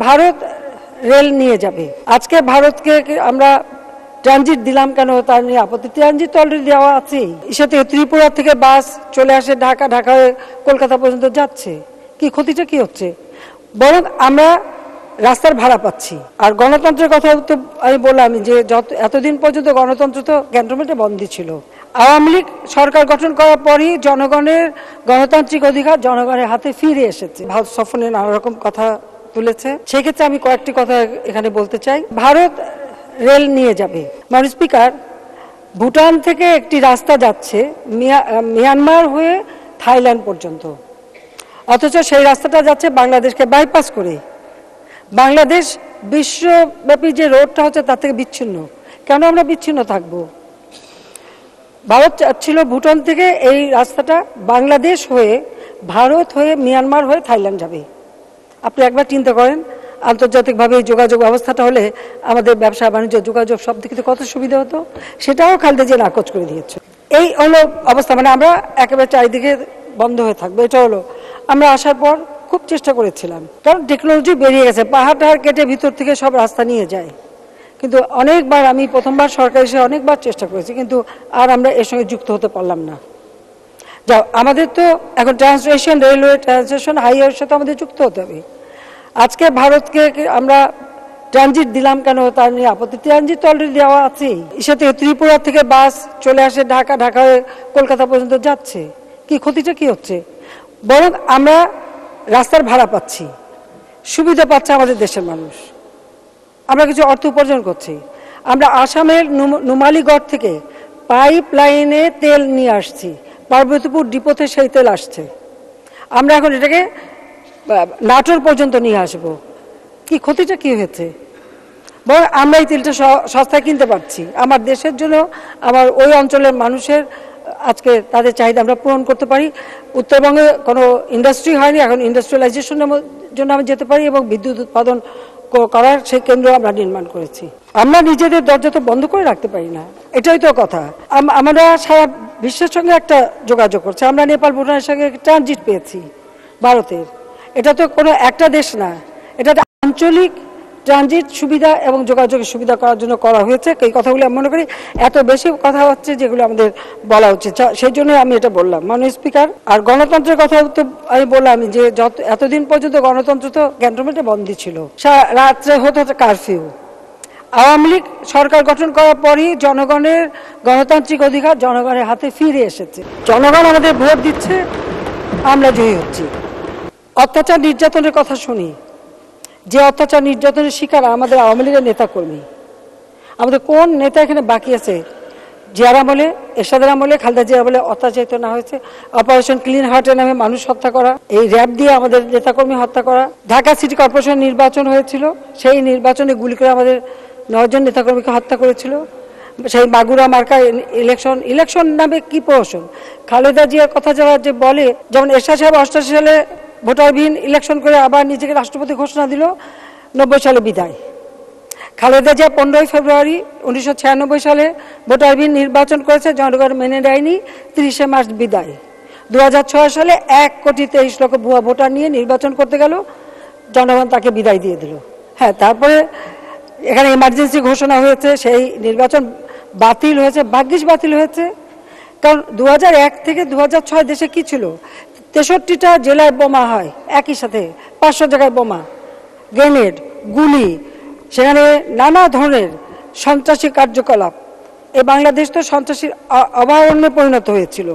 Bharat rail নিয়ে যাবে। আজকে ভারতকে আমরা ট্রানজিট দিলাম কেন তার নিয়ে আপত্তি। ট্রানজিট অলরেডি দেওয়া আছে। ইসে থেকে ত্রিপুরা থেকে বাস চলে আসে ঢাকা, ঢাকা হয়ে কলকাতা পর্যন্ত যাচ্ছে। কি ক্ষতিটা কি হচ্ছে? বরং আমরা রাস্তার ভাড়া পাচ্ছি। আর গণতন্ত্রের কথা তো আমি বললাম যে এতদিন পর্যন্ত গণতন্ত্র তো ক্যান্টনমেন্টে বন্দী ছিল। আওয়ামী লীগ সরকার গঠন করার পরই জনগণের গণতান্ত্রিক অধিকার জনগণের হাতে ফিরে এসেছে। ভারত সফরে নানা রকম কথা তুলেছে, সেক্ষেত্রে আমি কয়েকটি কথা এখানে বলতে চাই। ভারত রেল নিয়ে যাবে। মাননীয় স্পিকার, ভুটান থেকে একটি রাস্তা যাচ্ছে মিয়ানমার হয়ে থাইল্যান্ড পর্যন্ত, অথচ সেই রাস্তাটা যাচ্ছে বাংলাদেশকে বাইপাস করে। বাংলাদেশ বিশ্বব্যাপী যে রোডটা হচ্ছে তার থেকে বিচ্ছিন্ন। কেন আমরা বিচ্ছিন্ন থাকব? ভারত ছিল ভুটান থেকে এই রাস্তাটা বাংলাদেশ হয়ে, ভারত হয়ে, মিয়ানমার হয়ে থাইল্যান্ড যাবে। আপনি একবার চিন্তা করেন, আন্তর্জাতিকভাবে এই যোগাযোগ ব্যবস্থাটা হলে আমাদের ব্যবসা বাণিজ্য যোগাযোগ সব দিকে কত সুবিধা হতো, সেটাও খালেদা জিয়া নাকচ করে দিয়েছে। এই হলো অবস্থা, মানে আমরা একেবারে চারিদিকে বন্ধ হয়ে থাকবো। এটা হলো আমরা আসার পর খুব চেষ্টা করেছিলাম, কারণ টেকনোলজি বেরিয়ে গেছে, পাহাড় টাহাড় কেটে ভিতর থেকে সব রাস্তা নিয়ে যায়। কিন্তু অনেকবার আমি প্রথমবার সরকার এসে অনেকবার চেষ্টা করেছি, কিন্তু আর আমরা এর সঙ্গে যুক্ত হতে পারলাম না। যাও, আমাদের তো এখন ট্রান্সলেশন রেলওয়ে ট্রান্সলেশন হাইওয়ের সাথে আমাদের যুক্ত হতে হবে। আজকে ভারতকে আমরা ট্রানজিট দিলাম কেন তার নিয়ে আপত্তি। ট্রানজিট তো অলরেডি দেওয়া আছে। ইসে থেকে ত্রিপুরা থেকে বাস চলে আসে ঢাকা, ঢাকা হয়ে কলকাতা পর্যন্ত যাচ্ছে। কি ক্ষতিটা কি হচ্ছে? বরং আমরা রাস্তার ভাড়া পাচ্ছি, সুবিধা পাচ্ছে আমাদের দেশের মানুষ, আমরা কিছু অর্থ উপার্জন করছি। আমরা আসামের নুমালীগড় থেকে পাইপ লাইনে তেল নিয়ে আসছি, পার্বতীপুর ডিপোতে সেই তেল আসছে। আমরা এখন এটাকে নাটোর পর্যন্ত নিয়ে আসব। কি ক্ষতিটা কি হয়েছে? বরং আমরা এই তেলটা সস্তায় কিনতে পারছি। আমার দেশের জন্য, আমার ওই অঞ্চলের মানুষের আজকে তাদের চাহিদা আমরা পূরণ করতে পারি। উত্তরবঙ্গে কোনো ইন্ডাস্ট্রি হয়নি, এখন ইন্ডাস্ট্রিয়ালাইজেশনের জন্য আমি যেতে পারি এবং বিদ্যুৎ উৎপাদন করার সেই কেন্দ্র আমরা নির্মাণ করেছি। আমরা নিজেদের দরজা তো বন্ধ করে রাখতে পারি না, এটাই তো কথা। আমরা সারা বিশ্বের সঙ্গে একটা যোগাযোগ করছি। আমরা নেপাল ভুটানের সঙ্গে ট্রানজিট পেয়েছি ভারতের। এটা তো কোনো একটা দেশ না, এটা আঞ্চলিক ট্রানজিট সুবিধা এবং যোগাযোগের সুবিধা করার জন্য করা হয়েছে। এই কথাগুলো আমি মনে করি এত বেশি কথা হচ্ছে যেগুলো আমাদের বলা উচিত, সেই জন্য আমি এটা বললাম। মাননীয় স্পিকার, আর গণতন্ত্রের কথা তো আমি বললাম যে এতদিন পর্যন্ত গণতন্ত্র তো ক্যান্টনমেন্টে বন্দী ছিল। রাত্রে হতো কারফিউ। আওয়ামী লীগ সরকার গঠন করার পরই জনগণের গণতান্ত্রিক অধিকার জনগণের হাতে ফিরে এসেছে। জনগণ আমাদের ভোট দিচ্ছে, আমরা জয়ী হচ্ছি। অত্যাচার নির্যাতনের কথা শুনি, যে অত্যাচার নির্যাতনের শিকার আমাদের আওয়ামী লীগের নেতাকর্মী। আমাদের কোন নেতা এখানে বাকি আছে জিয়ার আমলে, এরশাদের আমলে, খালেদা জিয়ার আমলে অত্যাচারিত না হয়েছে? অপারেশন ক্লিন হার্টের নামে মানুষ হত্যা করা, এই র্যাব দিয়ে আমাদের নেতাকর্মী হত্যা করা। ঢাকা সিটি কর্পোরেশন নির্বাচন হয়েছিল, সেই নির্বাচনে গুলি করে আমাদের 9 জন নেতাকর্মীকে হত্যা করেছিল। সেই মাগুরা মার্কা ইলেকশন নামে কি প্রহসন? খালেদা জিয়ার কথা যারা যে বলে, যেমন এরশাদ সাহেব 88 সালে ভোটারবিহীন ইলেকশন করে আবার নিজেকে রাষ্ট্রপতি ঘোষণা দিল, 90 সালে বিদায়। খালেদা জিয়া 15 ফেব্রুয়ারি 1996 সালে ভোটারবিহীন নির্বাচন করেছে, জনগণ মেনে নেয়নি, 30 মার্চ বিদায়। 2006 সালে 1,23,00,000 ভুয়া ভোটার নিয়ে নির্বাচন করতে গেল, জনগণ তাকে বিদায় দিয়ে দিল। হ্যাঁ, তারপরে এখানে এমার্জেন্সি ঘোষণা হয়েছে, সেই নির্বাচন বাতিল হয়েছে। ভাগ্যিস বাতিল হয়েছে, কারণ 2001 থেকে 2006 দেশে কি ছিল? 63টা জেলায় বোমা হয় একই সাথে, 500 জায়গায় বোমা, গ্রেনেড, গুলি, সেখানে নানা ধরনের সন্ত্রাসী কার্যকলাপ। এই বাংলাদেশ তো সন্ত্রাসীর অভয়ারণ্যে পরিণত হয়েছিল।